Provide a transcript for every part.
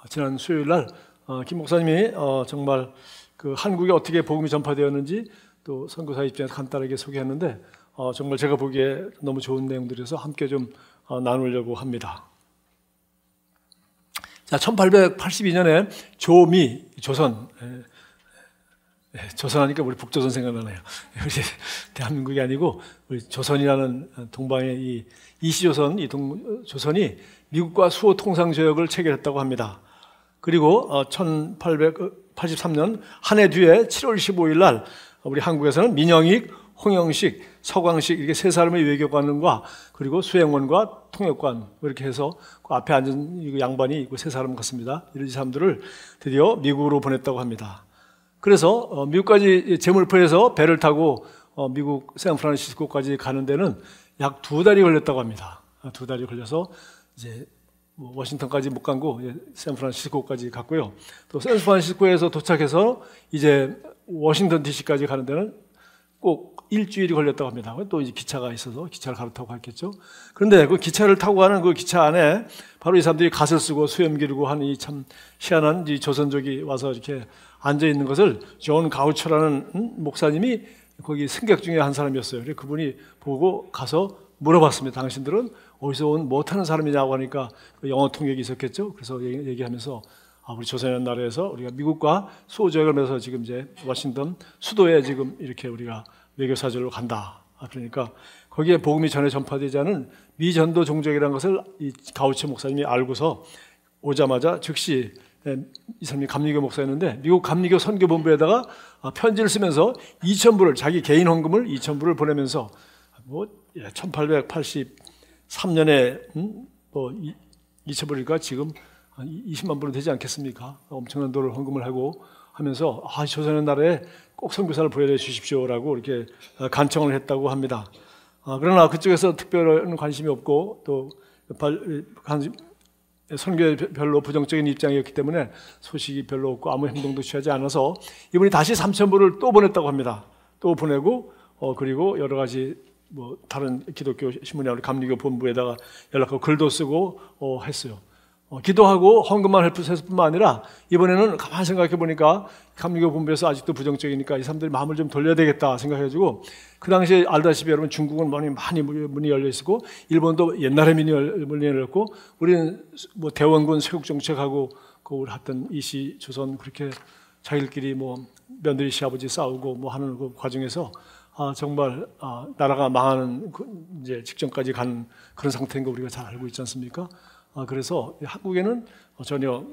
지난 수요일 날 김 목사님이 정말 그 한국에 어떻게 복음이 전파되었는지 또 선교사 입장에서 간단하게 소개했는데 정말 제가 보기에 너무 좋은 내용들이어서 함께 좀 나누려고 합니다. 자, 1882년에 조미, 조선, 조선하니까 우리 북조선 생각나네요. 우리 대한민국이 아니고 우리 조선이라는 동방의 이 이시조선, 조선이 미국과 수호 통상 조약을 체결했다고 합니다. 그리고 1883년 한 해 뒤에 7월 15일 날 우리 한국에서는 민영익, 홍영식, 서광식 이렇게 세 사람의 외교관과 그리고 수행원과 통역관 이렇게 해서 그 앞에 앉은 양반이 세 사람 같습니다. 이런 사람들을 드디어 미국으로 보냈다고 합니다. 그래서 미국까지 제물포에서 배를 타고 미국 샌프란시스코까지 가는 데는 약 2달이 걸렸다고 합니다. 2달이 걸려서 이제 워싱턴까지 못 가고 샌프란시스코까지 갔고요. 또 샌프란시스코에서 도착해서 이제 워싱턴 DC까지 가는 데는 꼭 일주일이 걸렸다고 합니다. 또 이제 기차가 있어서 기차를 갈아타고 갔겠죠. 그런데 그 기차를 타고 가는 그 기차 안에 바로 이 사람들이 갓을 쓰고 수염 기르고 하는 이 참 희한한 이 조선족이 와서 이렇게 앉아 있는 것을 존 가우처라는 목사님이 거기 승객 중에 한 사람이었어요. 그래서 그분이 보고 가서 물어봤습니다. 당신들은 어디서 온 못하는 사람이냐고 하니까 영어 통역이 있었겠죠. 그래서 얘기하면서 우리 조선이라는 나라에서 우리가 미국과 수호조약을 맺어서 지금 이제 워싱턴 수도에 지금 이렇게 우리가 외교사절로 간다. 그러니까 거기에 복음이 전에 전파되지 않은 미전도 종족이라는 것을 이 가우처 목사님이 알고서 오자마자 즉시 이 사람이 감리교 목사였는데 미국 감리교 선교본부에다가 편지를 쓰면서 2,000불을 자기 개인 헌금을 2,000불을 보내면서 1883년에 2,000불이니까 지금 20만 불은 되지 않겠습니까? 엄청난 돈을 헌금을 하고 하면서 조선의 나라에 꼭 선교사를 보여줘 주십시오라고 이렇게 간청을 했다고 합니다. 그러나 그쪽에서 특별한 관심이 없고 또 선교에 별로 부정적인 입장이었기 때문에 소식이 별로 없고 아무 행동도 취하지 않아서 이분이 다시 3,000불을 또 보냈다고 합니다. 또 보내고 그리고 여러 가지 다른 기독교 신문이나 우리 감리교 본부에다가 연락하고 글도 쓰고 했어요. 기도하고 헌금만 했을 뿐만 아니라 이번에는 가만히 생각해 보니까 감리교 본부에서 아직도 부정적이니까 이 사람들이 마음을 좀 돌려야 되겠다 생각해가지고 그 당시에 알다시피 여러분 중국은 많이 문이 열려 있었고 일본도 옛날에 문이 열렸고 우리는 대원군 세국 정책하고 우리 했던 이시 조선 그렇게 자기들끼리 며느리 시아버지 싸우고 하는 그 과정에서 정말 나라가 망하는 이제 직전까지 간 그런 상태인 거 우리가 잘 알고 있지 않습니까? 그래서 한국에는 전혀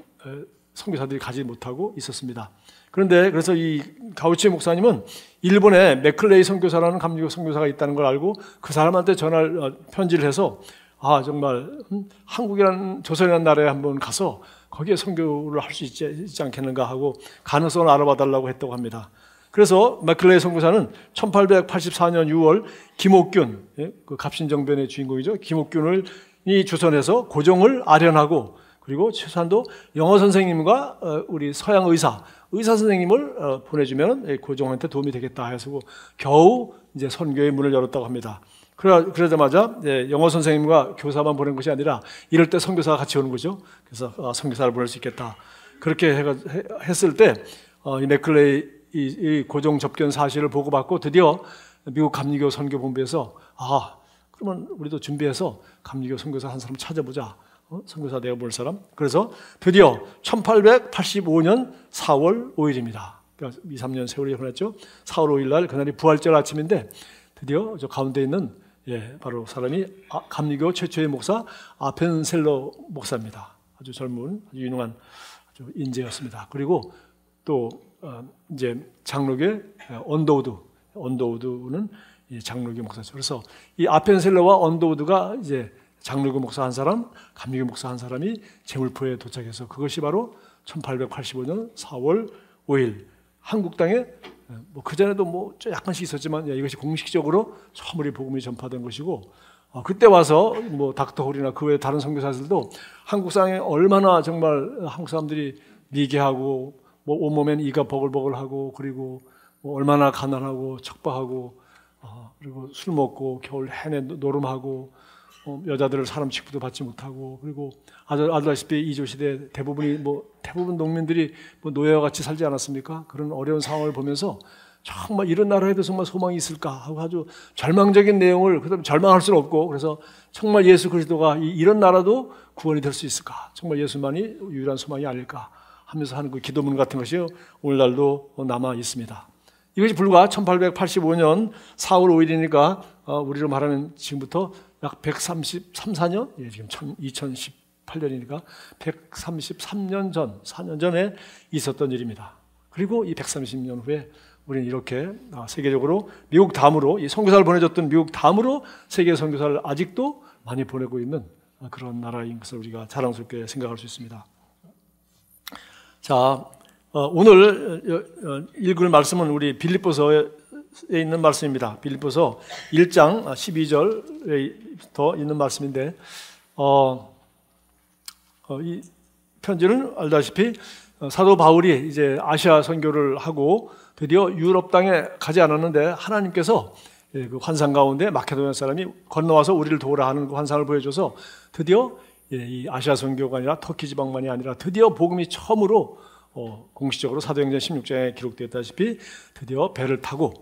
선교사들이 가지 못하고 있었습니다. 그런데 그래서 이 가우치 목사님은 일본에 맥클레이 선교사라는 감리교 선교사가 있다는 걸 알고 그 사람한테 편지를 해서 정말 한국이라는 조선이라는 나라에 한번 가서 거기에 선교를 할 수 있지 않겠는가 하고 가능성을 알아봐 달라고 했다고 합니다. 그래서 맥클레이 선교사는 1884년 6월 김옥균, 그 갑신정변의 주인공이죠. 김옥균을 이 조선에서 고종을 아련하고 그리고 최소한도 영어 선생님과 우리 서양 의사 선생님을 보내주면 고종한테 도움이 되겠다 해서 겨우 이제 선교의 문을 열었다고 합니다. 그러자마자 영어 선생님과 교사만 보낸 것이 아니라 이럴 때 선교사가 같이 오는 거죠. 그래서 선교사를 보낼 수 있겠다. 그렇게 했을 때 이 맥클레이 이 고종 접견 사실을 보고받고 드디어 미국 감리교 선교본부에서 그러면 우리도 준비해서 감리교 선교사 한 사람 찾아보자. 선교사 내가 볼 사람. 그래서 드디어 1885년 4월 5일입니다. 그러니까 2, 3년 세월이 흘렀죠. 4월 5일 날 그날이 부활절 아침인데 드디어 저 가운데 있는 바로 사람이 감리교 최초의 목사 아펜셀러 목사입니다. 아주 젊은 아주 유능한 아주 인재였습니다. 그리고 또 이제 장로교 언더우드는 장로교 목사죠. 그래서 이 아펜셀러와 언더우드가 이제 장로교 목사 한 사람, 감리교 목사 한 사람이 제물포에 도착해서 그것이 바로 1885년 4월 5일 한국 땅에 그 전에도 약간씩 있었지만 이것이 공식적으로 처음으로 복음이 전파된 것이고 그때 와서 닥터 홀이나 그 외 다른 선교사들도 한국 땅에 얼마나 정말 한국 사람들이 미개하고 온몸엔 이가 버글버글하고 그리고 얼마나 가난하고 척박하고 그리고 술 먹고 겨울 내내 노름하고 여자들을 사람 취급도 받지 못하고, 그리고 아시다시피 이조 시대 대부분 농민들이 노예와 같이 살지 않았습니까? 그런 어려운 상황을 보면서 정말 이런 나라에도 정말 소망이 있을까 하고 아주 절망적인 내용을, 그다음 절망할 수는 없고, 그래서 정말 예수 그리스도가 이런 나라도 구원이 될 수 있을까? 정말 예수만이 유일한 소망이 아닐까 하면서 하는 그 기도문 같은 것이 오늘날도 남아 있습니다. 이것이 불과 1885년 4월 5일이니까 우리로 말하면 지금부터 약 133, 4년? 예, 지금 2018년이니까 133년 전, 4년 전에 있었던 일입니다. 그리고 이 130년 후에 우리는 이렇게 세계적으로 미국 다음으로, 이 선교사를 보내줬던 미국 다음으로 세계 선교사를 아직도 많이 보내고 있는 그런 나라인 것을 우리가 자랑스럽게 생각할 수 있습니다. 자, 오늘 읽을 말씀은 우리 빌립보서에 있는 말씀입니다. 빌립보서 1장 12절에 있는 말씀인데, 이 편지는 알다시피 사도 바울이 이제 아시아 선교를 하고 드디어 유럽 땅에 가지 않았는데 하나님께서 그 환상 가운데 마케도니아 사람이 건너와서 우리를 도우라 하는 그 환상을 보여줘서 드디어 이 아시아 선교가 아니라 터키 지방만이 아니라 드디어 복음이 처음으로 공식적으로 사도행전 16장에 기록되었다시피 드디어 배를 타고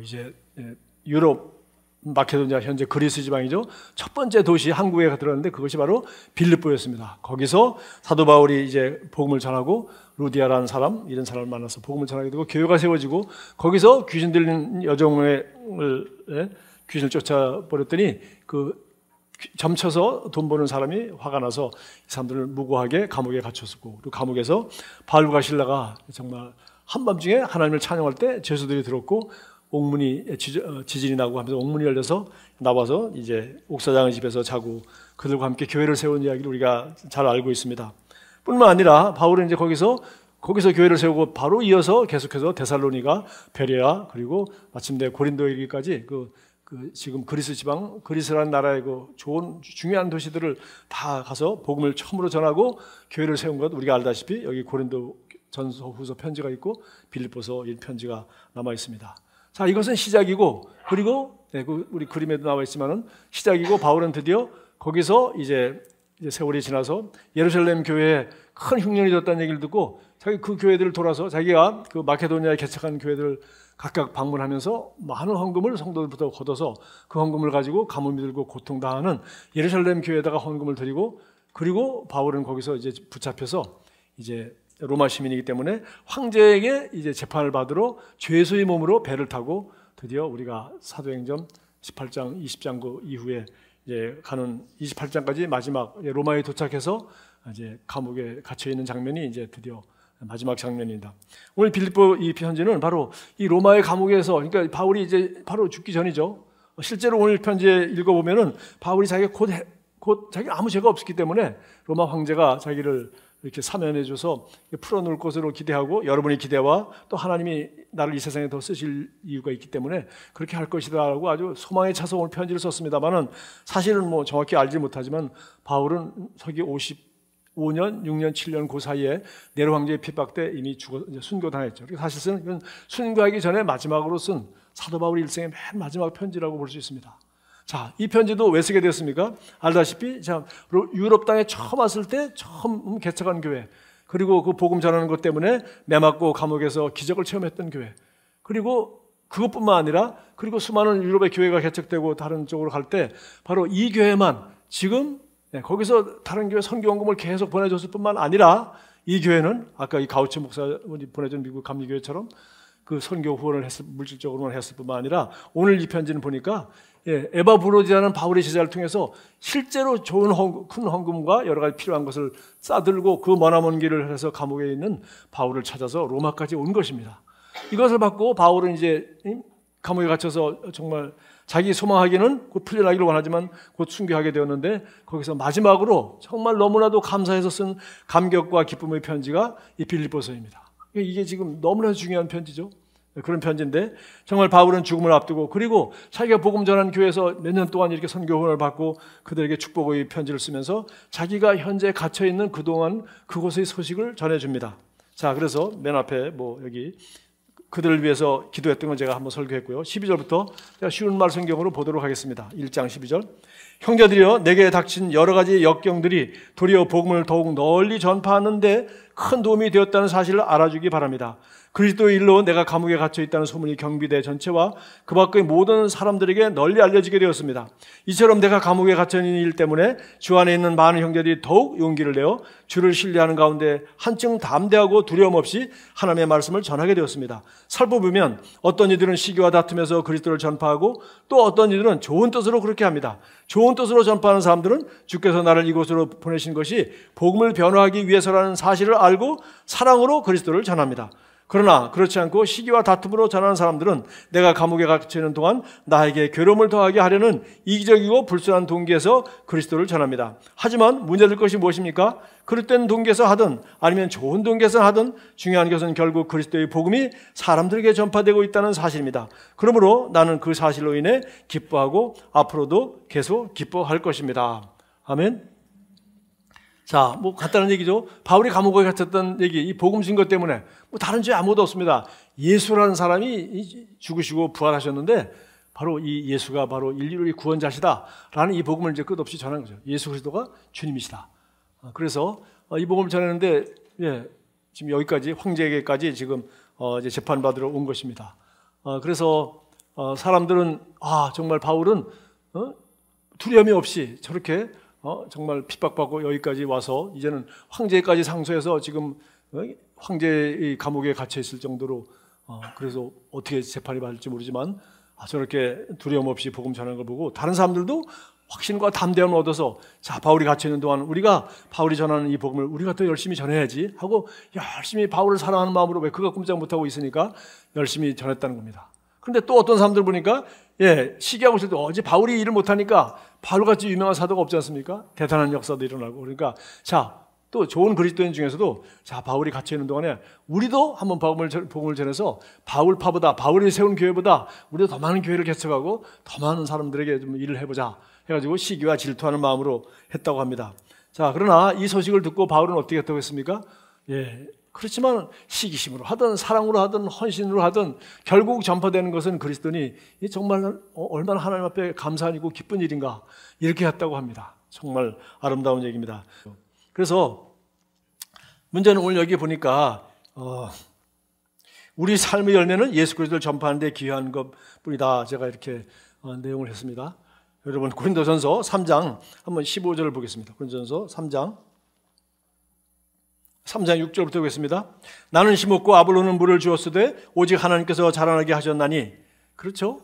이제 유럽 마케도니아, 현재 그리스 지방이죠. 첫 번째 도시 항구에 들어갔는데 그것이 바로 빌립보였습니다. 거기서 사도 바울이 이제 복음을 전하고 루디아라는 사람, 이런 사람을 만나서 복음을 전하게 되고 교회가 세워지고, 거기서 귀신 들린 여종을 귀신을 쫓아버렸더니 그 점쳐서 돈 버는 사람이 화가 나서 이 사람들을 무고하게 감옥에 갇혔었고, 그리고 감옥에서 바울과 실라가 정말 한밤중에 하나님을 찬양할 때 죄수들이 들었고 옥문이 지진이 나고 하면서 옥문이 열려서 나와서 이제 옥사장의 집에서 자고 그들과 함께 교회를 세운 이야기를 우리가 잘 알고 있습니다. 뿐만 아니라 바울은 이제 거기서 교회를 세우고 바로 이어서 계속해서 데살로니가, 베레아, 그리고 마침내 고린도에 이르기까지 지금 그리스 지방, 그리스라는 나라의 그 좋은 중요한 도시들을 다 가서 복음을 처음으로 전하고 교회를 세운 것 우리가 알다시피 여기 고린도 전서, 후서 편지가 있고 빌립보서 편지가 남아 있습니다. 자, 이것은 시작이고, 그리고 우리 그림에도 나와 있지만은 시작이고, 바울은 드디어 거기서 이제 세월이 지나서 예루살렘 교회에 큰 흉년이 졌다는 얘기를 듣고 자기 그 교회들을 돌아서 자기가 그 마케도니아에 개척한 교회들을 각각 방문하면서 많은 헌금을 성도들부터 걷어서 그 헌금을 가지고 가뭄이 들고 고통당하는 예루살렘 교회에다가 헌금을 드리고, 그리고 바울은 거기서 이제 붙잡혀서 이제 로마 시민이기 때문에 황제에게 이제 재판을 받으러 죄수의 몸으로 배를 타고 드디어 우리가 사도행전 18장, 20장 그 이후에 이제 가는 28장까지 마지막 로마에 도착해서 이제 감옥에 갇혀 있는 장면이 이제 드디어 마지막 장면입니다. 오늘 빌립보 이 편지는 바로 이 로마의 감옥에서, 그러니까 바울이 이제 바로 죽기 전이죠. 실제로 오늘 편지에 읽어보면은 바울이 자기가 곧 자기가 아무 죄가 없었기 때문에 로마 황제가 자기를 이렇게 사면해줘서 풀어놓을 것으로 기대하고, 여러분의 기대와 또 하나님이 나를 이 세상에 더 쓰실 이유가 있기 때문에 그렇게 할 것이다라고 아주 소망에 차서 오늘 편지를 썼습니다만은, 사실은 뭐 정확히 알지 못하지만 바울은 서기 55년, 6년, 7년 그 사이에 네로 황제의 핍박 때 이미 순교당했죠. 사실은 이건 순교하기 전에 마지막으로 쓴 사도 바울 일생의 맨 마지막 편지라고 볼 수 있습니다. 자, 이 편지도 왜 쓰게 됐습니까? 알다시피 유럽 땅에 처음 왔을 때 처음 개척한 교회, 그리고 그 복음 전하는 것 때문에 매맞고 감옥에서 기적을 체험했던 교회, 그리고 그것뿐만 아니라 그리고 수많은 유럽의 교회가 개척되고 다른 쪽으로 갈 때 바로 이 교회만 지금 거기서 다른 교회 선교원금을 계속 보내줬을 뿐만 아니라 이 교회는 아까 이 가우치 목사님이 보내준 미국 감리교회처럼 그 선교 후원을 물질적으로만 했을 뿐만 아니라 오늘 이 편지는 보니까 에바 브로디라는 바울의 제자를 통해서 실제로 좋은 큰 헌금과 여러 가지 필요한 것을 싸들고 그 머나먼 길을 해서 감옥에 있는 바울을 찾아서 로마까지 온 것입니다. 이것을 받고 바울은 이제 감옥에 갇혀서 정말 자기 소망하기는 곧 풀려나기를 원하지만 곧 순교하게 되었는데, 거기서 마지막으로 정말 너무나도 감사해서 쓴 감격과 기쁨의 편지가 이 빌립보서입니다. 이게 지금 너무나 중요한 편지죠. 그런 편지인데, 정말 바울은 죽음을 앞두고, 그리고 자기가 복음 전한 교회에서 몇 년 동안 이렇게 선교 후원을 받고 그들에게 축복의 편지를 쓰면서 자기가 현재 갇혀 있는 그동안 그곳의 소식을 전해줍니다. 자, 그래서 맨 앞에 여기 그들을 위해서 기도했던 건 제가 한번 설교했고요. 12절부터 제가 쉬운 말 성경으로 보도록 하겠습니다. 1장 12절. 형제들이여, 내게 닥친 여러 가지 역경들이 도리어 복음을 더욱 널리 전파하는데 큰 도움이 되었다는 사실을 알아주기 바랍니다. 그리스도의 일로 내가 감옥에 갇혀 있다는 소문이 경비대 전체와 그 밖의 모든 사람들에게 널리 알려지게 되었습니다. 이처럼 내가 감옥에 갇혀 있는 일 때문에 주 안에 있는 많은 형제들이 더욱 용기를 내어 주를 신뢰하는 가운데 한층 담대하고 두려움 없이 하나님의 말씀을 전하게 되었습니다. 살펴보면 어떤 이들은 시기와 다투면서 그리스도를 전파하고 또 어떤 이들은 좋은 뜻으로 그렇게 합니다. 좋은 뜻으로 전파하는 사람들은 주께서 나를 이곳으로 보내신 것이 복음을 변화하기 위해서라는 사실을 알고 사랑으로 그리스도를 전합니다. 그러나 그렇지 않고 시기와 다툼으로 전하는 사람들은 내가 감옥에 갇혀 있는 동안 나에게 괴로움을 더하게 하려는 이기적이고 불순한 동기에서 그리스도를 전합니다. 하지만 문제될 것이 무엇입니까? 그릇된 동기에서 하든 아니면 좋은 동기에서 하든 중요한 것은 결국 그리스도의 복음이 사람들에게 전파되고 있다는 사실입니다. 그러므로 나는 그 사실로 인해 기뻐하고 앞으로도 계속 기뻐할 것입니다. 아멘. 자, 뭐 간단한 얘기죠. 바울이 감옥에 갇혔던 얘기, 이 복음 증거 때문에 뭐 다른 죄 아무것도 없습니다. 예수라는 사람이 죽으시고 부활하셨는데 바로 이 예수가 바로 인류의 구원자시다라는 이 복음을 이제 끝없이 전하는 거죠. 예수 그리스도가 주님이시다. 그래서 이 복음을 전했는데 지금 여기까지 황제에게까지 지금 이제 재판받으러 온 것입니다. 그래서 사람들은 정말 바울은 두려움이 없이 저렇게 정말 핍박받고 여기까지 와서 이제는 황제까지 상소해서 지금 황제의 감옥에 갇혀 있을 정도로 그래서 어떻게 재판이 받을지 모르지만 저렇게 두려움 없이 복음 전하는 걸 보고 다른 사람들도 확신과 담대함을 얻어서 자, 바울이 갇혀 있는 동안 우리가 바울이 전하는 이 복음을 우리가 더 열심히 전해야지 하고 열심히 바울을 사랑하는 마음으로 왜 그가 꼼짝 못하고 있으니까 열심히 전했다는 겁니다. 그런데 또 어떤 사람들 보니까 시기하고 있을 때 어제 바울이 일을 못하니까 바울같이 유명한 사도가 없지 않습니까? 대단한 역사도 일어나고 그러니까 또 좋은 그리스도인 중에서도 바울이 갇혀 있는 동안에 우리도 한번 복음을 전해서 바울파보다 바울이 세운 교회보다 우리도 더 많은 교회를 개척하고 더 많은 사람들에게 좀 일을 해보자 해가지고 시기와 질투하는 마음으로 했다고 합니다. 그러나 이 소식을 듣고 바울은 어떻게 했다고 했습니까? 그렇지만 시기심으로 하든 사랑으로 하든 헌신으로 하든 결국 전파되는 것은 그리스도니 정말 얼마나 하나님 앞에 감사한 일이고 기쁜 일인가 이렇게 했다고 합니다. 정말 아름다운 얘기입니다. 그래서 문제는 오늘 여기 보니까 우리 삶의 열매는 예수 그리스도를 전파하는 데 기여한 것뿐이다. 제가 이렇게 내용을 했습니다. 여러분 고린도전서 3장 한번 15절을 보겠습니다. 고린도전서 3장 6절부터 보겠습니다. 나는 심었고 아볼로는 물을 주었으되 오직 하나님께서 자라나게 하셨나니. 그렇죠?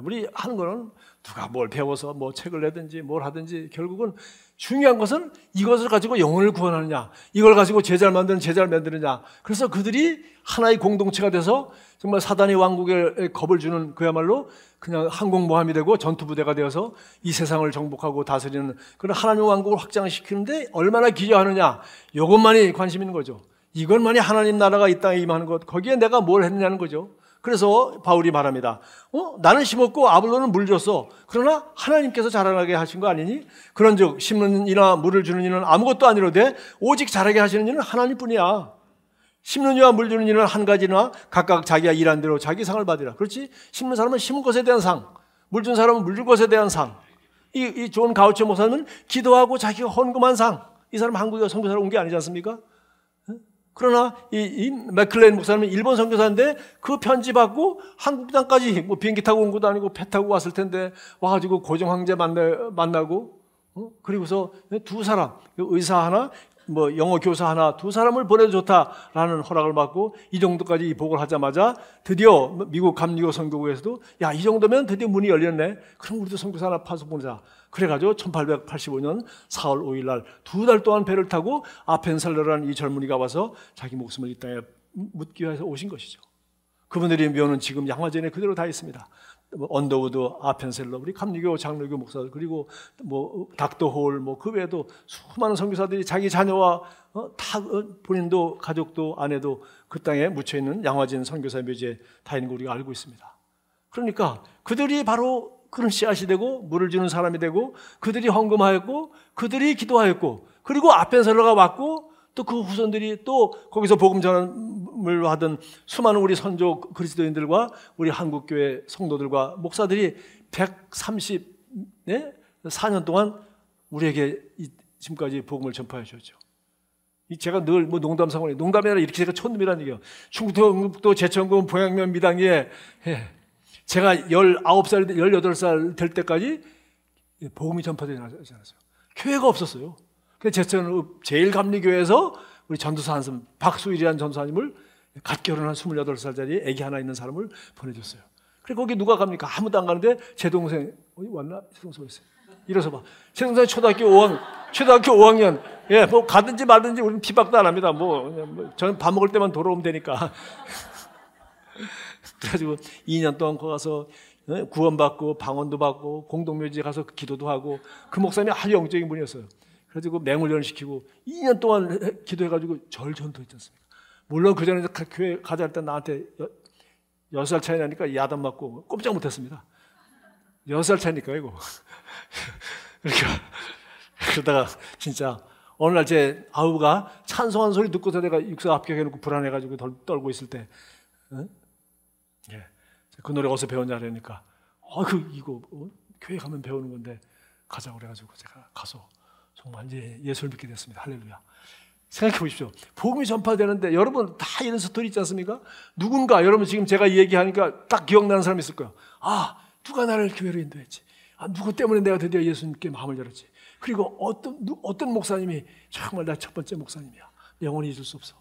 우리 하는 거는 누가 뭘 배워서 뭐 책을 내든지 뭘 하든지 결국은 중요한 것은 이것을 가지고 영혼을 구원하느냐, 이걸 가지고 제자를 만드느냐. 그래서 그들이 하나의 공동체가 돼서 정말 사단의 왕국에 겁을 주는 그야말로 그냥 항공모함이 되고 전투부대가 되어서 이 세상을 정복하고 다스리는 그런 하나님의 왕국을 확장시키는데 얼마나 기여하느냐, 이것만이 관심 있는 거죠. 이것만이 하나님 나라가 이 땅에 임하는 것, 거기에 내가 뭘 했느냐는 거죠. 그래서 바울이 말합니다. 나는 심었고 아볼로는 물 줬어. 그러나 하나님께서 자라나게 하신 거 아니니? 그런즉 심는 이나 물을 주는 이는 아무것도 아니로되 오직 자라게 하시는 이는 하나님뿐이야. 심는 이와 물 주는 이는 한 가지나 각각 자기가 일한 대로 자기 상을 받으라. 그렇지? 심는 사람은 심은 것에 대한 상, 물 준 사람은 물 준 것에 대한 상. 이 존 가우처 목사는 기도하고 자기가 헌금한 상. 이 사람 한국에 선교사로 온 게 아니지 않습니까? 그러나 이 맥클레인 목사님은 일본 선교사인데 그 편지 받고 한국 땅까지 뭐 비행기 타고 온 것도 아니고 배 타고 왔을 텐데 와가지고 고종 황제 만나고 그리고서 두 사람 의사 하나 뭐 영어 교사 하나 두 사람을 보내도 좋다라는 허락을 받고 이 정도까지 복을 하자마자 드디어 미국 감리교 선교국에서도 야, 이 정도면 드디어 문이 열렸네. 그럼 우리도 선교사 하나 파서 보내자. 그래가지고 1885년 4월 5일 날 2달 동안 배를 타고 아펜셀러라는 이 젊은이가 와서 자기 목숨을 이 땅에 묻기 위해서 오신 것이죠. 그분들의 묘는 지금 양화전에 그대로 다 있습니다. 언더우드, 아펜셀러, 우리 감리교, 장로교 목사들, 그리고 뭐 닥터홀, 뭐 그 외에도 수많은 선교사들이 자기 자녀와 다 본인도 가족도 아내도 그 땅에 묻혀 있는 양화진 선교사 묘지에 다 있는 거 우리가 알고 있습니다. 그러니까 그들이 바로 그런 씨앗이 되고 물을 주는 사람이 되고 그들이 헌금하였고 그들이 기도하였고 그리고 아펜셀러가 왔고 또 그 후손들이 또 거기서 복음 전하는 복음을 하던 수많은 우리 선조 그리스도인들과 우리 한국교회 성도들과 목사들이 134년 동안 우리에게 지금까지 복음을 전파해 주셨죠. 제가 늘 뭐 농담삼아, 농담이 아니라 이렇게 제가 촌놈이라는 얘기예요. 충북도, 응북도, 제천군, 봉양면, 미당에 제가 19살, 18살 될 때까지 복음이 전파되지 않았어요. 교회가 없었어요. 그래서 제천 제일감리교회에서 우리 전도사 한사람, 박수일이라는 전도사님을 갓 결혼한 28살짜리 아기 하나 있는 사람을 보내줬어요. 그래 거기 누가 갑니까? 아무도 안 가는데 제 동생 어디 왔나? 제 동생 어디 있어요? 이래서 봐. 제 동생 초등학교 5학년. 예, 뭐 가든지 말든지 우리는 비박도 안 합니다. 저는 밥 먹을 때만 돌아오면 되니까. 그래가지고 2년 동안 거기 가서 구원받고 방언도 받고 공동묘지에 가서 기도도 하고 그 목사님이 아주 영적인 분이었어요. 그래가지고 맹훈련을 시키고 2년 동안 기도해가지고 절 전도했지 않습니까? 물론 그 전에 교회 가자 할 때 나한테 6살 차이 나니까 야단 맞고 꼼짝 못했습니다. 6살 차이니까 이거. 그러다가 진짜 어느 날 제 아우가 찬송하는 소리 듣고서 내가 육사 합격해놓고 불안해가지고 떨고 있을 때, 예, 그 노래 어디서 배웠냐 그러니까, 이거 교회 가면 배우는 건데 가자고 그래가지고 제가 가서 정말 이제 예수를 믿게 됐습니다. 할렐루야. 생각해 보십시오. 복음이 전파되는데 여러분 다 이런 스토리 있지 않습니까? 누군가 여러분 지금 제가 얘기하니까 딱 기억나는 사람이 있을 거예요. 누가 나를 교회로 인도했지. 누구 때문에 내가 드디어 예수님께 마음을 열었지. 그리고 어떤 목사님이 정말 나 첫 번째 목사님이야. 영원히 잊을 수 없어.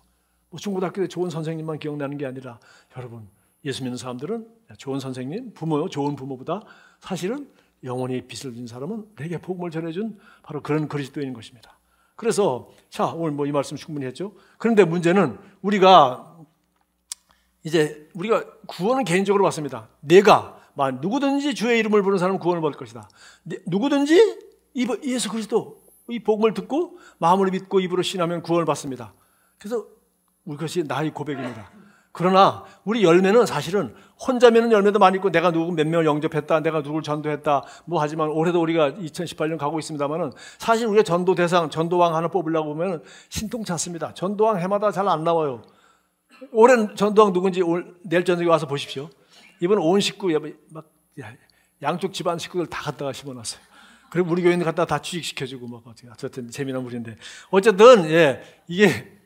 뭐 중고등학교 때 좋은 선생님만 기억나는 게 아니라 여러분 예수 믿는 사람들은 좋은 선생님, 좋은 부모보다 사실은 영원히 빚을 진 사람은 내게 복음을 전해준 바로 그런 그리스도인인 것입니다. 그래서 오늘 뭐 이 말씀 충분히 했죠. 그런데 문제는 우리가 구원은 개인적으로 받습니다. 내가 누구든지 주의 이름을 부르는 사람은 구원을 받을 것이다. 누구든지 예수 그리스도 이 복음을 듣고 마음으로 믿고 입으로 신하면 구원을 받습니다. 그래서 그것이 나의 고백입니다. 그러나 우리 열매는 사실은 혼자 맺는 열매도 많이 있고 내가 누구 몇 명을 영접했다, 내가 누구를 전도했다 하지만 올해도 우리가 2018년 가고 있습니다만은 사실 우리가 전도 대상, 전도왕 하나 뽑으려고 보면 신통치 않습니다. 전도왕 해마다 잘 안 나와요. 올해는 전도왕 누군지 내일 저녁에 와서 보십시오. 이번 온 식구 양쪽 집안 식구들 다 갖다가 심어놨어요. 그리고 우리 교회는 갖다가 다 취직시켜주고 어쨌든 재미난 분인데 어쨌든 이게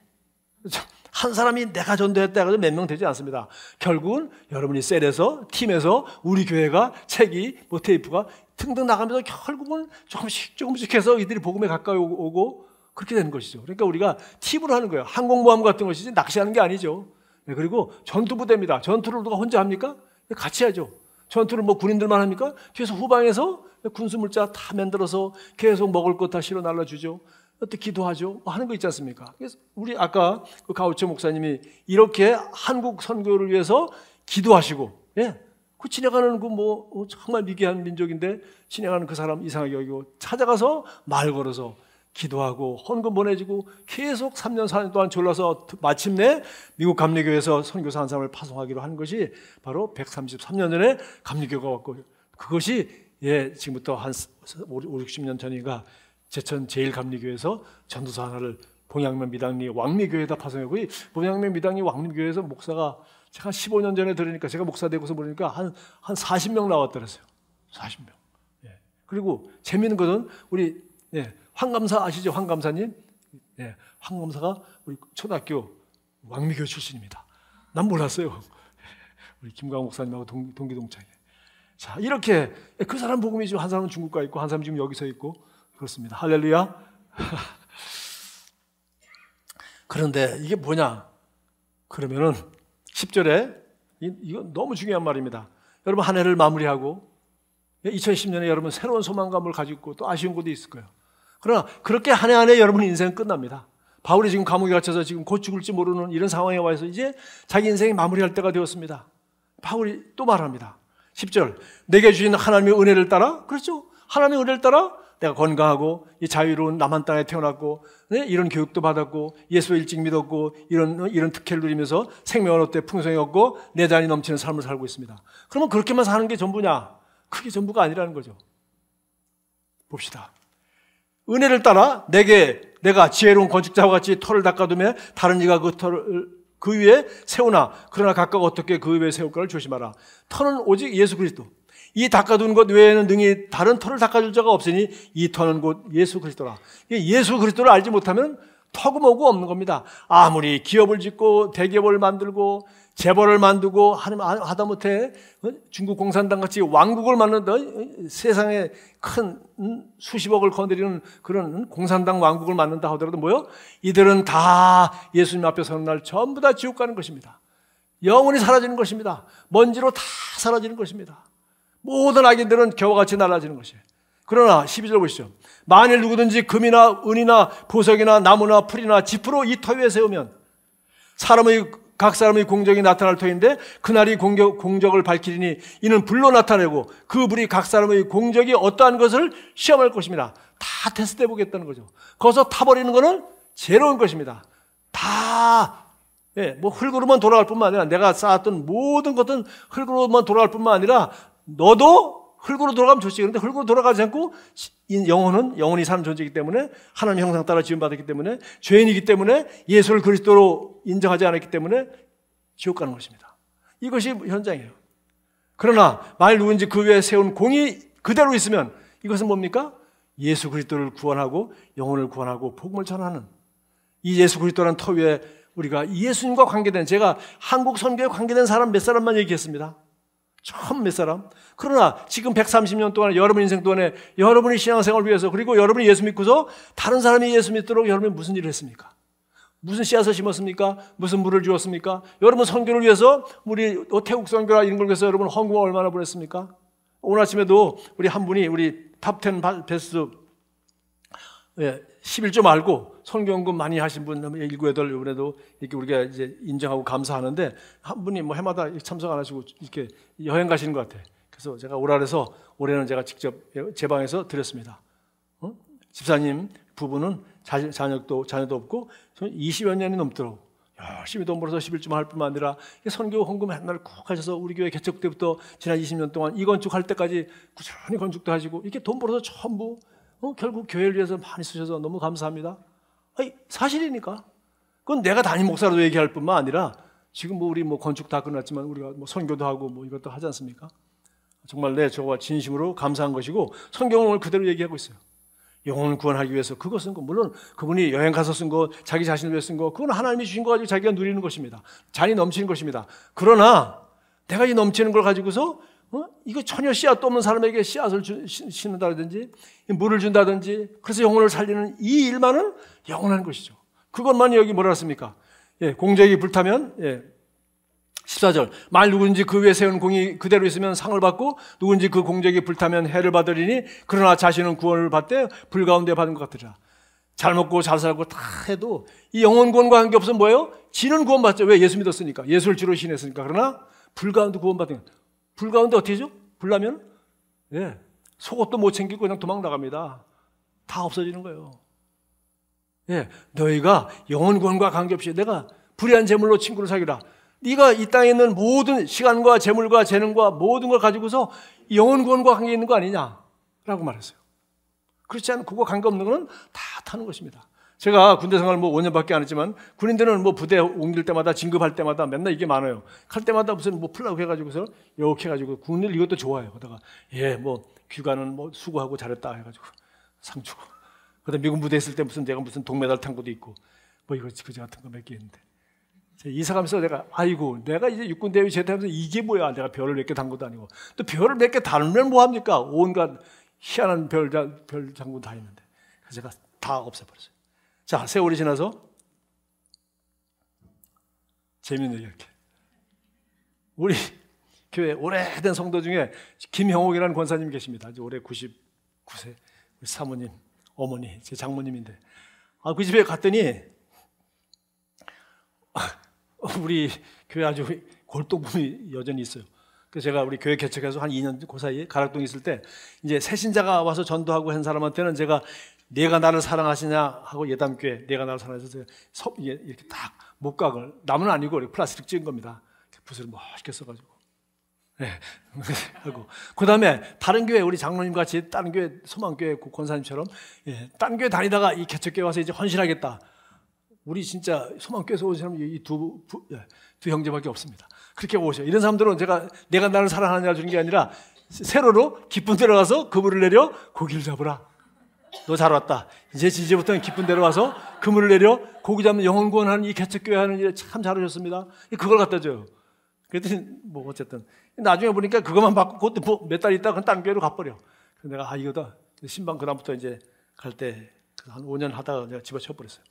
한 사람이 내가 전도했다 해서 몇 명 되지 않습니다. 결국은 여러분이 셀에서 팀에서 우리 교회가 책이 테이프가 등등 나가면서 결국은 조금씩 해서 이들이 복음에 가까이 오고 그렇게 되는 것이죠. 그러니까 우리가 팁으로 하는 거예요. 항공모함 같은 것이지 낚시하는 게 아니죠. 그리고 전투부대입니다. 전투를 누가 혼자 합니까? 같이 하죠. 전투를 군인들만 합니까? 뒤에서 후방에서 군수물자 다 만들어서 계속 먹을 것 다 실어 날라주죠. 또 기도하죠. 하는 거 있지 않습니까? 그래서 우리 아까 그 가우처 목사님이 이렇게 한국 선교를 위해서 기도하시고, 그 지나가는 정말 미개한 민족인데 지나가는 그 사람 이상하게 여기고 찾아가서 말 걸어서 기도하고 헌금 보내주고 계속 3년 4년 동안 졸라서 마침내 미국 감리교회에서 선교사 한 사람을 파송하기로 한 것이 바로 133년 전에 감리교가 왔고 그것이 지금부터 한 5, 60년 전인가 제천 제일감리교회에서 전도사 하나를 봉양면 미당리 왕미교회에다 파송하고 이 봉양면 미당리 왕미교회에서 목사가 제가 15년 전에 들으니까 제가 목사 되고서 보니까 한 40명 나왔더랬어요. 40명. 그리고 재미있는 것은 우리 황감사 아시죠? 황감사님? 황감사가 우리 초등학교 왕미교회 출신입니다. 난 몰랐어요. 우리 김광 목사님하고 동기 동창이에요. 자, 이렇게 그 사람 복음이 지금 한 사람은 중국 가 있고 한 사람은 지금 여기서 있고 그렇습니다. 할렐루야. 그런데 이게 뭐냐? 그러면은 10절에 이거 너무 중요한 말입니다. 여러분 한 해를 마무리하고 2010년에 여러분 새로운 소망감을 가지고 있고 또 아쉬운 것도 있을 거예요. 그러나 그렇게 한 해 한 해 여러분 인생은 끝납니다. 바울이 지금 감옥에 갇혀서 지금 곧 죽을지 모르는 이런 상황에 와서 이제 자기 인생이 마무리할 때가 되었습니다. 바울이 또 말합니다. 10절 내게 주신 하나님의 은혜를 따라 그렇죠? 하나님의 은혜를 따라 내가 건강하고 이 자유로운 남한 땅에 태어났고 이런 교육도 받았고 예수 일찍 믿었고 이런 특혜를 누리면서 생명을 얻되 풍성히 얻고 내 잔이 넘치는 삶을 살고 있습니다. 그러면 그렇게만 사는 게 전부냐? 그게 전부가 아니라는 거죠. 봅시다. 은혜를 따라 내가 지혜로운 건축자와 같이 터를 닦아두며 다른 이가 그 그 위에 세우나 그러나 각각 어떻게 그 위에 세울까를 조심하라. 터는 오직 예수 그리스도. 이 닦아둔 것 외에는 능히 다른 터를 닦아줄 자가 없으니 이 터는 곧 예수 그리스도라. 예수 그리스도를 알지 못하면 터구모구 없는 겁니다. 아무리 기업을 짓고 대기업을 만들고 재벌을 만들고 하다못해 중국 공산당 같이 왕국을 만든다, 세상에 큰 수십억을 거느리는 그런 공산당 왕국을 만든다 하더라도 뭐요? 이들은 다 예수님 앞에 서는 날 전부 다 지옥 가는 것입니다. 영원히 사라지는 것입니다. 먼지로 다 사라지는 것입니다. 모든 악인들은 겨와 같이 날아지는 것이에요. 그러나 12절 보시죠. 만일 누구든지 금이나 은이나 보석이나 나무나 풀이나 지프로 이 터 위에 세우면 각 사람의 공적이 나타날 터인데 그날이 공적을 밝히리니 이는 불로 나타내고 그 불이 각 사람의 공적이 어떠한 것을 시험할 것입니다. 다 테스트해 보겠다는 거죠. 거기서 타버리는 것은 제로인 것입니다. 다 뭐 흙으로만 돌아갈 뿐만 아니라 내가 쌓았던 모든 것은 흙으로만 돌아갈 뿐만 아니라 너도 흙으로 돌아가면 좋지. 그런데 흙으로 돌아가지 않고 영혼은 영원히 사는 존재이기 때문에 하나님 형상 따라 지음받았기 때문에 죄인이기 때문에 예수를 그리스도로 인정하지 않았기 때문에 지옥 가는 것입니다. 이것이 현장이에요. 그러나 만일 누군지 그 위에 세운 공이 그대로 있으면 이것은 뭡니까? 예수 그리스도를 구원하고 영혼을 구원하고 복음을 전하는 이 예수 그리스도라는 터 위에 우리가 예수님과 관계된, 제가 한국 선교에 관계된 사람 몇 사람만 얘기했습니다. 처음 몇 사람. 그러나 지금 130년 동안 여러분 인생 동안에 여러분의 신앙생활을 위해서, 그리고 여러분이 예수 믿고서 다른 사람이 예수 믿도록 여러분이 무슨 일을 했습니까? 무슨 씨앗을 심었습니까? 무슨 물을 주었습니까? 여러분 선교를 위해서, 우리 태국 선교라 이런 걸 위해서 여러분 헌금 얼마나 보냈습니까? 오늘 아침에도 우리 한 분이 우리 탑10 베스트 11조 말고 선교헌금 많이 하신 분 7, 8 이번에도 이렇게 우리가 이제 인정하고 감사하는데, 한 분이 뭐 해마다 참석 안 하시고 이렇게 여행 가시는 것 같아. 그래서 제가 오라 그래서 올해는 제가 직접 제 방에서 드렸습니다. 집사님 부부는 자녀도 없고 20여 년이 넘도록 열심히 돈 벌어서 11조만 할 뿐만 아니라 선교 헌금 맨날 꼭 하셔서 우리 교회 개척 때부터 지난 20년 동안 이 건축할 때까지 꾸준히 건축도 하시고 이렇게 돈 벌어서 전부 결국 교회를 위해서 많이 쓰셔서 너무 감사합니다. 아니, 사실이니까. 그건 내가 담임 목사로도 얘기할 뿐만 아니라 지금 뭐 우리 뭐 건축 다 끝났지만 우리가 뭐 선교도 하고 뭐 이것도 하지 않습니까? 정말 저와 진심으로 감사한 것이고 성경을 그대로 얘기하고 있어요. 영혼을 구원하기 위해서 그것은 물론 그분이 여행 가서 쓴 거, 자기 자신을 위해 쓴 거, 그건 하나님이 주신 거 가지고 자기가 누리는 것입니다. 잔이 넘치는 것입니다. 그러나 내가 이 넘치는 걸 가지고서 이거 전혀 씨앗도 없는 사람에게 씨앗을 심는다든지 물을 준다든지 그래서 영혼을 살리는 이 일만은 영원한 것이죠. 그것만이 여기 뭐라 했습니까? 공적이 불타면 14절 만일 누구든지 그 위에 세운 공이 그대로 있으면 상을 받고 누구든지 그 공적이 불타면 해를 받으리니 그러나 자신은 구원을 받되 불 가운데 받은 것 같으리라. 잘 먹고 잘 살고 다 해도 이 영혼 구원과 관계없으면 뭐예요? 지는 구원받죠. 왜? 예수 믿었으니까, 예수를 주로 신했으니까. 그러나 불 가운데 구원받은, 불 가운데 어떻게 하죠? 불나면 속옷도 못 챙기고 그냥 도망 나갑니다. 다 없어지는 거예요. 너희가 영혼 구원과 관계없이 내가 불의한 재물로 친구를 사귀라. 네가 이 땅에 있는 모든 시간과 재물과 재능과 모든 걸 가지고서 영혼 구원과 관계 있는 거 아니냐라고 말했어요. 그렇지 않은 그거 관계없는 거는 다 타는 것입니다. 제가 군대 생활 5년밖에 안 했지만 군인들은 부대 옮길 때마다 진급할 때마다 맨날 이게 많아요. 갈 때마다 무슨 풀라고 해가지고서 이렇게 해가지고 군인들 이것도 좋아해요. 그러다가 귀가는 수고하고 잘했다 해가지고 상 주고. 그다음 미군 부대 있을 때 내가 무슨 동메달 탄 것도 있고 이거 그지 같은 거 몇 개 있는데. 이사 가면서 내가 이제 육군대위 제대하면서 이게 뭐야? 내가 별을 몇 개 단 것도 아니고 또 별을 몇 개 달면 뭐 합니까? 온갖 희한한 별 장군 다 있는데. 그래서 제가 다 없애버렸어요. 자, 세월이 지나서 재밌는 얘기 이렇게. 우리 교회 오래된 성도 중에 김형옥이라는 권사님이 계십니다. 올해 99세 우리 사모님, 어머니, 제 장모님인데 그 집에 갔더니 우리 교회 아주 골동품이 여전히 있어요. 그래서 제가 우리 교회 개척해서 한 2년 그 사이에 가락동에 있을 때 이제 새신자가 와서 전도하고 한 사람한테는 제가 내가 나를 사랑하시냐 하고 예담교회 내가 나를 사랑하셔서 이렇게 딱 목각을 나무는 아니고 플라스틱 찍은 겁니다. 붓을 멋있게 써가지고 하고 그 다음에 다른 교회 우리 장로님 같이 다른 교회 소망교회 권사님처럼 다른 교회 다니다가 이 개척교회 와서 이제 헌신하겠다. 우리 진짜 소망교회에서 온 사람 두 형제밖에 없습니다. 그렇게 오셔. 이런 사람들은 내가 나를 사랑하느냐 주는 게 아니라 세로로 기쁜 데로 가서 그물을 내려 고기를 잡으라. 너 잘 왔다. 이제부터는 기쁜 데로 와서 그물을 내려 고기 잡는 영혼 구원하는 이 개척교회 하는 일에 참 잘하셨습니다. 그걸 갖다 줘요. 그랬더니 뭐 어쨌든 나중에 보니까 그것만 받고 그것도 몇 달 있다가 딴 교회로 가버려. 그래서 내가 이거다. 신방 그다음부터 이제 갈 때 한 5년 하다가 내가 집어쳐 버렸어요.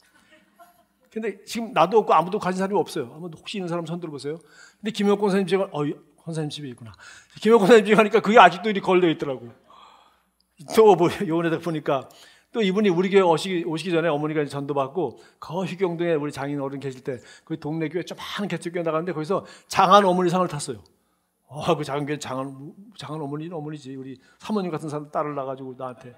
근데 지금 나도 없고 아무도 가진 사람이 없어요. 아무도 혹시 있는 사람 손 들어보세요. 근데 김영옥 권사님 집에 권사님 집에 있구나. 김영옥 권사님 집에 가니까 그게 아직도 이렇게 걸려 있더라고. 또 뭐 요번에 보니까 또 이분이 우리 교회 오시기 전에 어머니가 전도받고 그 희경동에 우리 장인 어른 계실 때 그 동네 교회 조그마한 개척교회 나갔는데 거기서 장한 어머니상을 탔어요. 그 작은 교회 장한 어머니는 어머니지. 우리 사모님 같은 사람 딸을 낳아가지고 나한테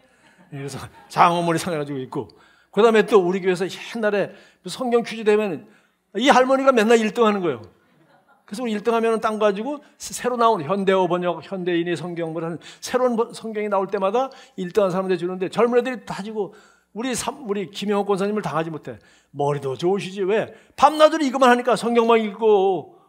그래서 장 어머니 상 해가지고 있고. 그 다음에 또 우리 교회에서 옛날에 성경 퀴즈 되면 이 할머니가 맨날 1등 하는 거예요. 그래서 우리 1등 하면 땅 가지고 새로 나온 현대어 번역, 현대인의 성경, 뭐 새로운 성경이 나올 때마다 1등 한 사람한테 주는데 젊은 애들이 다 지고 우리 김영옥 권사님을 당하지 못해. 머리도 좋으시지. 왜? 밤낮으로 이것만 하니까 성경만 읽고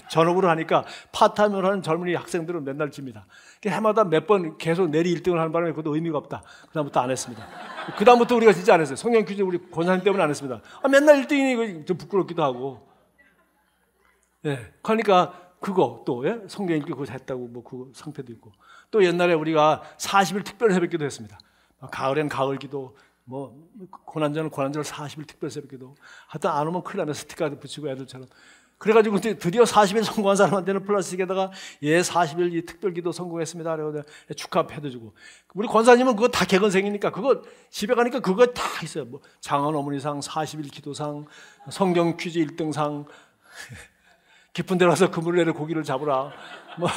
전업으로 하니까 파타임으로 하는 젊은이 학생들은 맨날 집니다. 해마다 몇 번 계속 내리 1등을 하는 바람에 그것도 의미가 없다. 그다음부터 안 했습니다. 그다음부터 우리가 진짜 안 했어요. 성경 퀴즈 우리 권사님 때문에 안 했습니다. 맨날 1등이니 좀 부끄럽기도 하고. 예. 그러니까 그거 또 성경 읽기 그거 했다고 뭐 그 상패도 있고. 또 옛날에 우리가 40일 특별 새벽기도 했습니다. 가을엔 가을 기도, 뭐 고난절은 고난절 40일 특별 새벽기도. 하여튼 안 오면 큰일 나네. 스티커 붙이고 애들처럼. 그래가지고 드디어 40일 성공한 사람한테는 플라스틱에다가 40일 이 특별기도 성공했습니다. 그래서 축하패도 주고. 우리 권사님은 그거 다 개건생이니까 그거 집에 가니까 그거 다 있어요. 뭐 장원 어머니상, 40일 기도상, 성경 퀴즈 1등상, 깊은 데 가서 그물 내려 고기를 잡으라. 뭐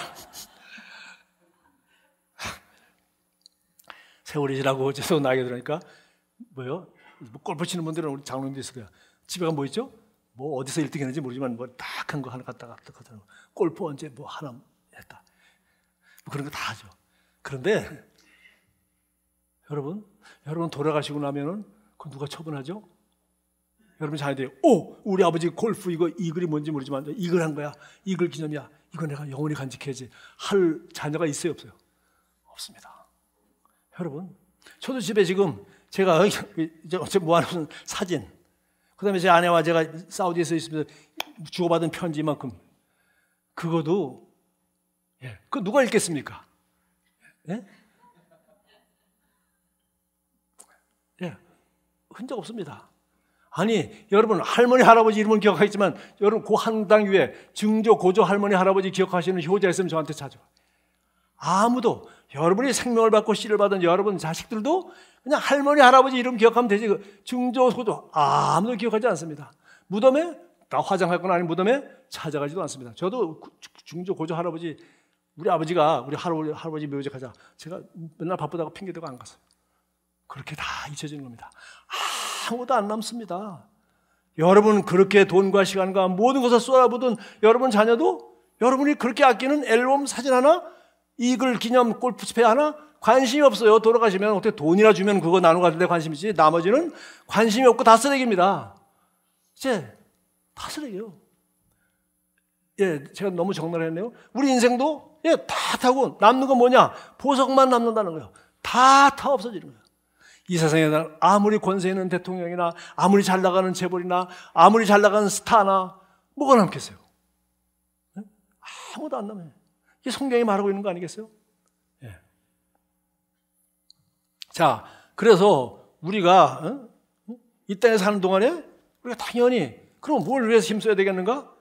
세월이 지나고 어째서 나이가 들으니까 뭐요? 뭐 골프 치는 분들은 우리 장로님도 있을 거야. 집에 가면 뭐 있죠? 뭐 어디서 1등 했는지 모르지만 뭐 딱 한 거 하나 갖다가 하더라고. 골프 언제 뭐 하나 했다. 뭐 그런 거 다 하죠. 그런데 여러분 돌아가시고 나면은 그 누가 처분하죠? 여러분 자녀들이 우리 아버지 골프 이거 이글이 뭔지 모르지만 이글 한 거야. 이글 기념이야. 이거 내가 영원히 간직해야지. 할 자녀가 있어요, 없어요? 없습니다. 여러분, 저도 집에 지금 제가 어제 모아놓은 사진, 그 다음에 제 아내와 제가 사우디에서 있으면서 주고받은 편지 이만큼, 그거도, 그거 누가 읽겠습니까? 흔적 없습니다. 아니, 여러분, 할머니, 할아버지 이름은 기억하겠지만, 여러분, 그 한당 위에 증조, 고조, 할머니, 할아버지 기억하시는 효자 있으면 저한테 찾아와. 아무도, 여러분이 생명을 받고 씨를 받은 여러분 자식들도 그냥 할머니, 할아버지 이름 기억하면 되지. 증조, 고조, 아무도 기억하지 않습니다. 무덤에, 나 화장할 건 아닌 무덤에 찾아가지도 않습니다. 저도 증조, 고조, 할아버지, 우리 아버지가 우리 할아버지 묘지 가자. 제가 맨날 바쁘다고 핑계대고 안 갔어요. 그렇게 다 잊혀지는 겁니다. 아무도 안 남습니다. 여러분 그렇게 돈과 시간과 모든 것을 쏟아부은 여러분 자녀도 여러분이 그렇게 아끼는 앨범 사진 하나, 이글 기념 골프스페 하나 관심이 없어요. 돌아가시면 어떻게 돈이나 주면 그거 나누고 가는데 관심이지 나머지는 관심이 없고 다 쓰레기입니다. 이제 다 쓰레기예요. 제가 너무 적나라했네요. 우리 인생도 다 타고 남는 건 뭐냐? 보석만 남는다는 거예요. 다 없어지는 거예요. 이 세상에 아무리 권세 있는 대통령이나 아무리 잘 나가는 재벌이나 아무리 잘 나가는 스타나 뭐가 남겠어요? 아무도 안 남아요. 이게 성경이 말하고 있는 거 아니겠어요? 자, 그래서 우리가 이 땅에 사는 동안에 우리가 당연히 그럼 뭘 위해서 힘써야 되겠는가?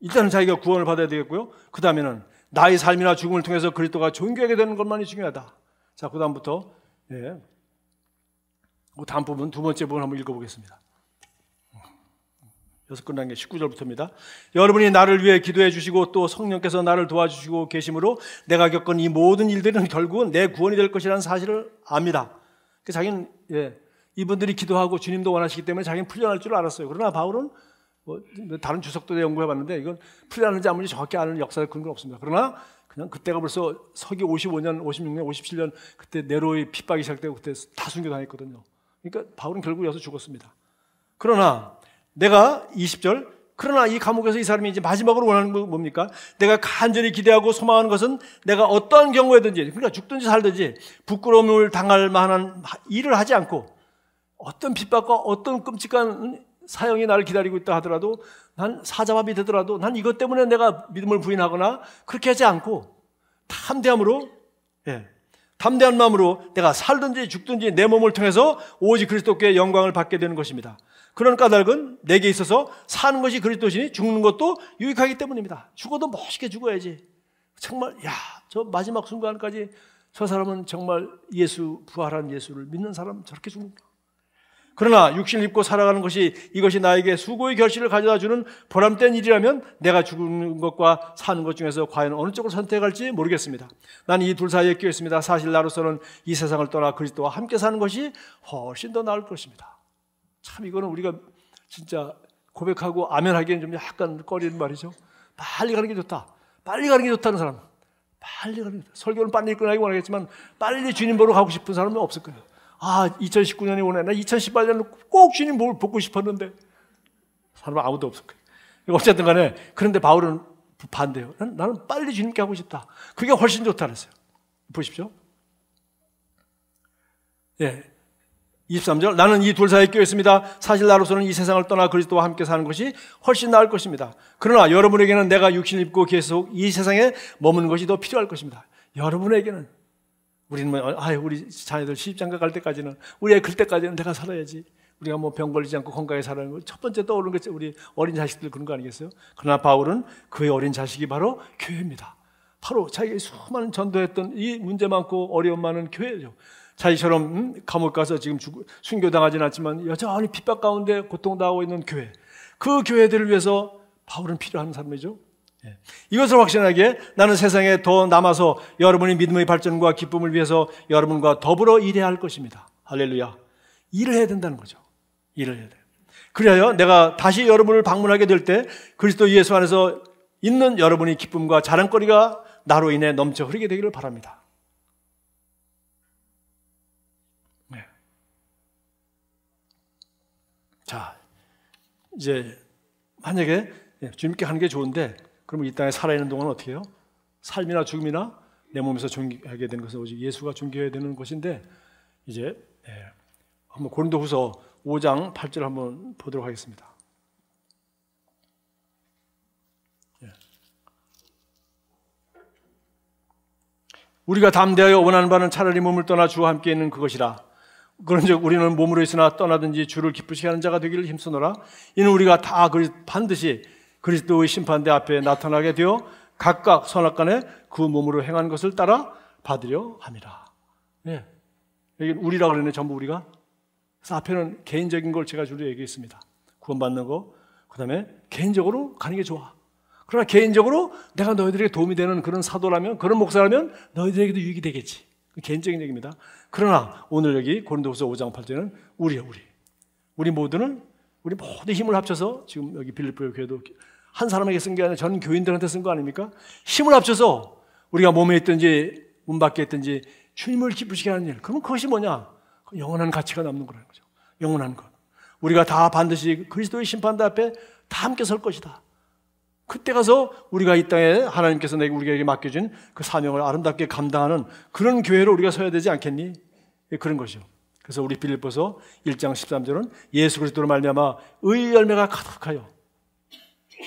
일단은 자기가 구원을 받아야 되겠고요. 그 다음에는 나의 삶이나 죽음을 통해서 그리스도가 존귀하게 되는 것만이 중요하다. 자, 그 다음부터 그 다음 부분, 두 번째 부분 한번 읽어보겠습니다. 여기서 끝난 게 19절부터입니다. 여러분이 나를 위해 기도해 주시고 또 성령께서 나를 도와주시고 계심으로 내가 겪은 이 모든 일들은 결국은 내 구원이 될 것이라는 사실을 압니다. 자기는 이분들이 기도하고 주님도 원하시기 때문에 자기는 풀려날 줄 알았어요. 그러나 바울은 다른 주석도 연구해봤는데 이건 풀려나는지 아무리 정확히 아는 역사적 근거는 없습니다. 그러나 그냥 그때가 벌써 서기 55년, 56년, 57년 그때 네로의 핍박이 시작되고 그때 다 순교당했거든요. 그러니까 바울은 결국 여기서 죽었습니다. 그러나 내가 20절, 그러나 이 감옥에서 이 사람이 이제 마지막으로 원하는 건 뭡니까? 내가 간절히 기대하고 소망하는 것은 내가 어떠한 경우에든지, 그러니까 죽든지 살든지 부끄러움을 당할 만한 일을 하지 않고 어떤 핍박과 어떤 끔찍한 사형이 나를 기다리고 있다 하더라도, 난 사자밥이 되더라도 난 이것 때문에 내가 믿음을 부인하거나 그렇게 하지 않고 담대함으로, 담대한 마음으로 내가 살든지 죽든지 내 몸을 통해서 오직 그리스도께 영광을 받게 되는 것입니다. 그런 까닭은 내게 있어서 사는 것이 그리스도시니 죽는 것도 유익하기 때문입니다. 죽어도 멋있게 죽어야지. 정말 저 마지막 순간까지 저 사람은 정말 부활한 예수를 믿는 사람 저렇게 죽는다. 그러나 육신을 입고 살아가는 것이, 이것이 나에게 수고의 결실을 가져다 주는 보람된 일이라면 내가 죽는 것과 사는 것 중에서 과연 어느 쪽을 선택할지 모르겠습니다. 난 이 둘 사이에 끼어 있습니다. 사실 나로서는 이 세상을 떠나 그리스도와 함께 사는 것이 훨씬 더 나을 것입니다. 참 이거는 우리가 진짜 고백하고 아멘하기엔 좀 약간 꺼리는 말이죠. 빨리 가는 게 좋다. 빨리 가는 게 좋다는 사람, 빨리 가는 게 좋다. 설교는 빨리 끝나기 원하겠지만 빨리 주님 보러 가고 싶은 사람은 없을 거예요. 2019년이 오네. 나 2018년은 꼭 주님 보고 싶었는데. 사람은 아무도 없을 거예요. 어쨌든 간에, 그런데 바울은 반대예요. 나는 빨리 주님께 하고 싶다. 그게 훨씬 좋다 그랬어요. 보십시오. 23절, 나는 이 둘 사이에 끼어 있습니다. 사실 나로서는 이 세상을 떠나 그리스도와 함께 사는 것이 훨씬 나을 것입니다. 그러나 여러분에게는 내가 육신을 입고 계속 이 세상에 머무는 것이 더 필요할 것입니다. 여러분에게는, 우리는 우리 자녀들 시집장가 갈 때까지는, 우리 애 클 때까지는 내가 살아야지. 우리가 병 걸리지 않고 건강하게 살아는 거 첫 번째 떠오르는 게 우리 어린 자식들 그런 거 아니겠어요? 그러나 바울은 그의 어린 자식이 바로 교회입니다. 바로 자기가 수많은 전도했던 이 문제 많고 어려움 많은 교회죠. 자기처럼 감옥 가서 지금 순교당하지는 않지만 여전히 핍박 가운데 고통당하고 있는 교회, 그 교회들을 위해서 바울은 필요한 사람이죠. 이것을 확신하기에 나는 세상에 더 남아서 여러분의 믿음의 발전과 기쁨을 위해서 여러분과 더불어 일해야 할 것입니다. 할렐루야. 일을 해야 된다는 거죠. 일을 해야 돼요. 그래야 내가 다시 여러분을 방문하게 될 때 그리스도 예수 안에서 있는 여러분의 기쁨과 자랑거리가 나로 인해 넘쳐 흐르게 되기를 바랍니다. 자, 이제 만약에 주님께 하는 게 좋은데, 그러면 이 땅에 살아있는 동안 어떻게 해요? 삶이나 죽음이나 내 몸에서 존귀하게 되는 것은 오직 예수가 존귀해야 되는 것인데, 이제 한번 고린도후서 5장 8절 한번 보도록 하겠습니다. 우리가 담대하여 원하는 바는 차라리 몸을 떠나 주와 함께 있는 그것이라. 그런즉 우리는 몸으로 있으나 떠나든지 주를 기쁘시게 하는 자가 되기를 힘쓰노라. 이는 우리가 다 반드시 그리스도의 심판대 앞에 나타나게 되어 각각 선악간에 그 몸으로 행한 것을 따라 받으려 함이라. 여기 우리라 그러네. 전부 우리가. 그래서 앞에는 개인적인 걸 제가 주로 얘기했습니다. 구원받는 거, 그 다음에 개인적으로 가는 게 좋아. 그러나 개인적으로 내가 너희들에게 도움이 되는 그런 사도라면, 그런 목사라면 너희들에게도 유익이 되겠지. 개인적인 얘기입니다. 그러나 오늘 여기 고린도후서 5장 8절은 우리야, 우리 모두는, 우리 모두 힘을 합쳐서, 지금 여기 빌립보 교회도 한 사람에게 쓴 게 아니라 전 교인들한테 쓴 거 아닙니까? 힘을 합쳐서 우리가 몸에 있든지 문 밖에 있든지 주님을 기쁘시게 하는 일. 그러면 그것이 뭐냐? 영원한 가치가 남는 거라는 거죠. 영원한 것. 우리가 다 반드시 그리스도의 심판대 앞에 다 함께 설 것이다. 그때 가서 우리가 이 땅에 하나님께서 우리에게 맡겨준 그 사명을 아름답게 감당하는 그런 교회로 우리가 서야 되지 않겠니? 그런 것이죠. 그래서 우리 빌립보서 1장 13절은 예수 그리스도로 말미암아 의의 열매가 가득하여,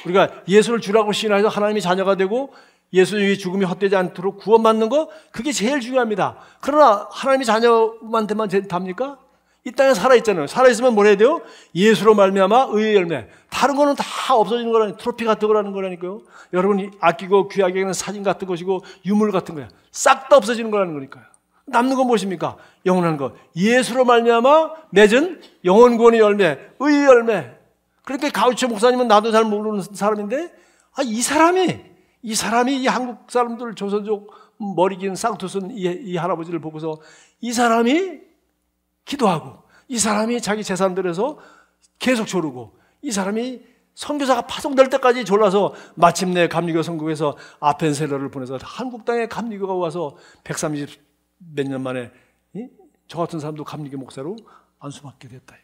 우리가 예수를 주라고 신앙해서 하나님의 자녀가 되고 예수의 죽음이 헛되지 않도록 구원받는 거, 그게 제일 중요합니다. 그러나 하나님의 자녀한테만 답니까? 이 땅에 살아있잖아요. 살아있으면 뭘 해야 돼요? 예수로 말미암아 의의 열매. 다른 거는 다 없어지는 거라니, 트로피 같은 거라는 거라니까요. 여러분이 아끼고 귀하게 여기는 사진 같은 것이고 유물 같은 거야. 싹 다 없어지는 거라는 거니까요. 남는 건 무엇입니까? 영원한 것. 예수로 말미암아 맺은 영원 구원의 열매, 의의 열매. 그러니까 가우치 목사님은 나도 잘 모르는 사람인데, 이 사람이 이 한국 사람들 조선족 머리 긴 쌍투순 이 할아버지를 보고서 이 사람이 기도하고, 이 사람이 자기 재산들에서 계속 조르고, 이 사람이 선교사가 파송될 때까지 졸라서 마침내 감리교 선교에서 아펜셀러를 보내서 한국 땅에 감리교가 와서 130 몇 년 만에 저 같은 사람도 감리교 목사로 안수받게 됐다.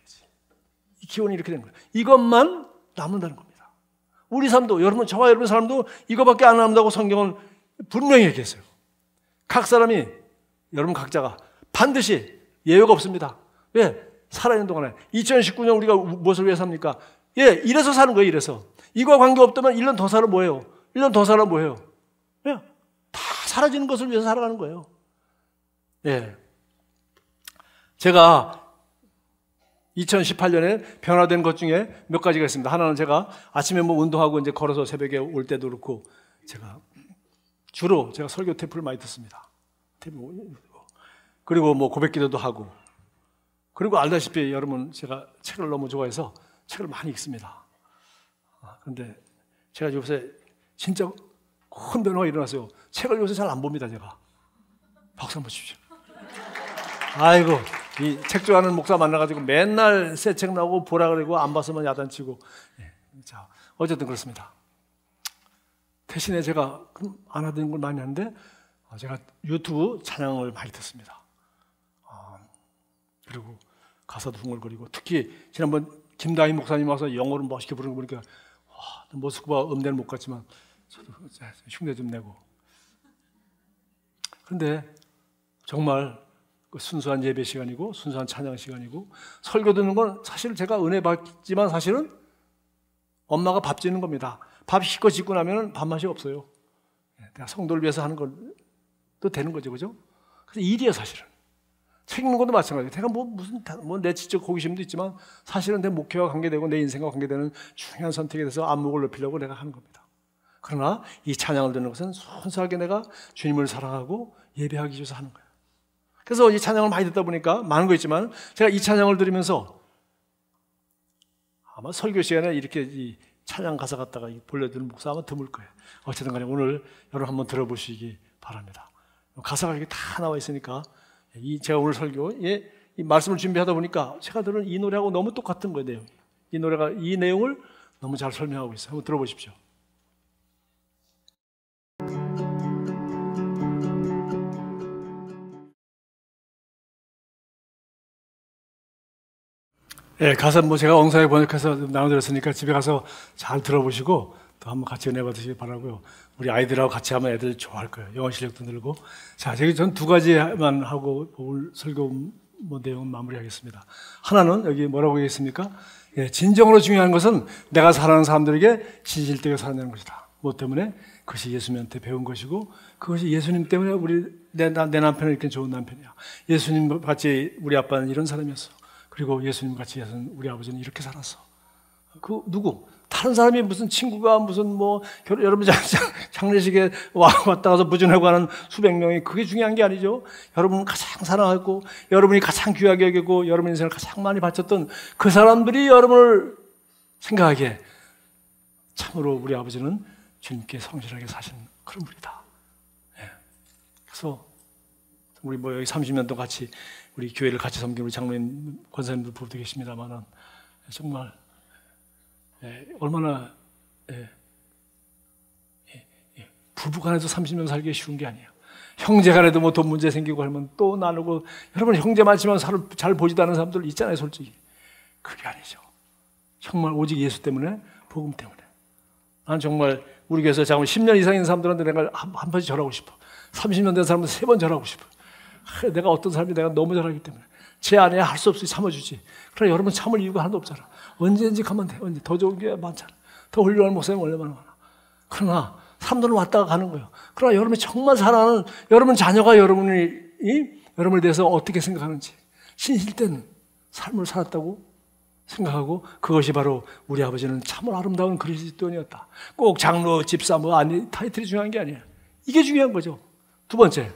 이 기원이 이렇게 되는 거예요. 이것만 남는다는 겁니다. 우리 삶도, 여러분, 저와 여러분 삶도 이거밖에 안 남는다고 성경은 분명히 얘기했어요. 각 사람이, 여러분 각자가 반드시 예외가 없습니다. 왜? 살아있는 동안에 2019년 우리가 무엇을 위해 삽니까? 예, 이래서 사는 거예요. 이래서. 이거와 관계없다면 1년 더 살아 뭐예요? 1년 더 살아 뭐예요? 예, 다 사라지는 것을 위해서 살아가는 거예요. 예. 제가 2018년에 변화된 것 중에 몇 가지가 있습니다. 하나는 제가 아침에 뭐 운동하고 이제 걸어서 새벽에 올 때도 그렇고 주로 제가 설교 테이프를 많이 듣습니다. 그리고 뭐 고백기도도 하고, 그리고 알다시피 여러분 제가 책을 너무 좋아해서 책을 많이 읽습니다. 그런데 제가 요새 진짜 큰 변화가 일어났어요. 책을 요새 잘 안 봅니다. 제가. 박수 한번 주십시오. 아이고, 이 책 좋아하는 목사 만나가지고 맨날 새 책 나오고 보라 그러고 안 봤으면 야단치고. 예, 자, 어쨌든 그렇습니다. 대신에 제가 안 하던 걸 많이 하는데 제가 유튜브 찬양을 많이 듣습니다. 그리고 가사도 흥얼거리고, 특히 지난번 김다희 목사님 와서 영어를 멋있게 부르는 거 보니까 와, 모스크바 음대는 못 갔지만 저도 흉내 좀 내고. 그런데 정말 순수한 예배 시간이고 순수한 찬양 시간이고, 설교 듣는 건 사실 제가 은혜 받지만 사실은 엄마가 밥 짓는 겁니다. 밥 시켜 짓고 나면 밥맛이 없어요. 내가 성도를 위해서 하는 것도 되는 거죠, 그죠? 그래서 일이에요, 사실은. 책 읽는 것도 마찬가지예요. 제가 내 지적 호기심도 있지만 사실은 내 목표와 관계되고 내 인생과 관계되는 중요한 선택에 대해서 안목을 높이려고 내가 하는 겁니다. 그러나 이 찬양을 듣는 것은 순수하게 내가 주님을 사랑하고 예배하기 위해서 하는 거예요. 그래서 이 찬양을 많이 듣다 보니까 많은 거 있지만, 제가 이 찬양을 들으면서 아마 설교 시간에 이렇게 이 찬양 가사 갖다가 불러드리는 목사 아마 드물 거예요. 어쨌든 간에 오늘 여러분 한번 들어보시기 바랍니다. 가사가 이렇게 다 나와 있으니까, 제가 오늘 설교에 이 말씀을 준비하다 보니까 제가 들은 이 노래하고 너무 똑같은 거예요, 내용이. 이 노래가 이 내용을 너무 잘 설명하고 있어요. 한번 들어보십시오. 예, 가사 제가 엉성하게 번역해서 나눠드렸으니까 집에 가서 잘 들어보시고 또 한번 같이 은혜 받으시기 바라고요. 우리 아이들하고 같이 하면 애들 좋아할 거예요. 영어 실력도 늘고. 자, 전 두 가지만 하고 오늘 설교 내용 마무리하겠습니다. 하나는 여기 뭐라고 얘기했습니까? 예, 진정으로 중요한 것은 내가 사랑하는 사람들에게 진실되게 살아내는 것이다. 뭐 때문에? 그것이 예수님한테 배운 것이고, 그것이 예수님 때문에 내 남편은 이렇게 좋은 남편이야. 예수님 같이 우리 아빠는 이런 사람이었어. 그리고 예수님 같이 우리 아버지는 이렇게 살았어. 누구? 다른 사람이 무슨 친구가 무슨 여러분 장례식에 왔다 가서 부전하고 하는 수백 명이 그게 중요한 게 아니죠. 여러분 가장 사랑하고 여러분이 가장 귀하게 여기고 여러분 인생을 가장 많이 바쳤던 그 사람들이 여러분을 생각하기에 참으로 우리 아버지는 주님께 성실하게 사신 그런 분이다. 예. 그래서 우리 여기 30년 동안 같이 우리 교회를 같이 섬기는 우리 장로님, 권사님들 부부도 계십니다만은 정말 얼마나 부부간에도 30년 살기 쉬운 게 아니에요. 형제간에도 돈 문제 생기고 하면 또 나누고, 여러분 형제 많지만 잘 보지도 않은 사람들 있잖아요, 솔직히. 그게 아니죠. 정말 오직 예수 때문에, 복음 때문에. 난 정말 우리 교회에서 잠깐 10년 이상인 사람들한테 내가 한 번씩 절하고 싶어. 30년 된 사람한테 3번 절하고 싶어. 내가 어떤 사람이 내가 너무 잘하기 때문에 제 아내야 할 수 없이 참아주지. 그러나 여러분 참을 이유가 하나도 없잖아. 언제든지 가면 돼. 더 좋은 게 많잖아. 더 훌륭한 목사님 얼마나 많아. 그러나 사람들은 왔다가 가는 거예요. 그러나 여러분이 정말 사랑하는 여러분 자녀가 여러분을 대해서 어떻게 생각하는지, 신실된 삶을 살았다고 생각하고, 그것이 바로 우리 아버지는 참으로 아름다운 그리스도인이었다. 꼭 장로, 집사 타이틀이 중요한 게 아니에요. 이게 중요한 거죠. 두 번째,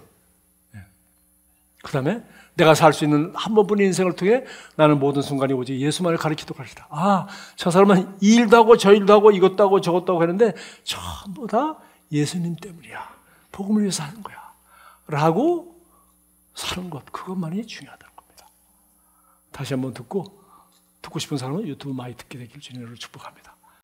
그 다음에 내가 살 수 있는 한 번뿐인 인생을 통해 나는 모든 순간이 오직 예수만을 가리키도록 하리라. 저 사람은 이 일도 하고 저 일도 하고 이것도 하고 저것도 하고 했는데 전부 다 예수님 때문이야. 복음을 위해서 하는 거야. 라고 사는 것, 그것만이 중요하다는 겁니다. 다시 한번 듣고 싶은 사람은 유튜브 많이 듣게 되길 주님으로 축복합니다.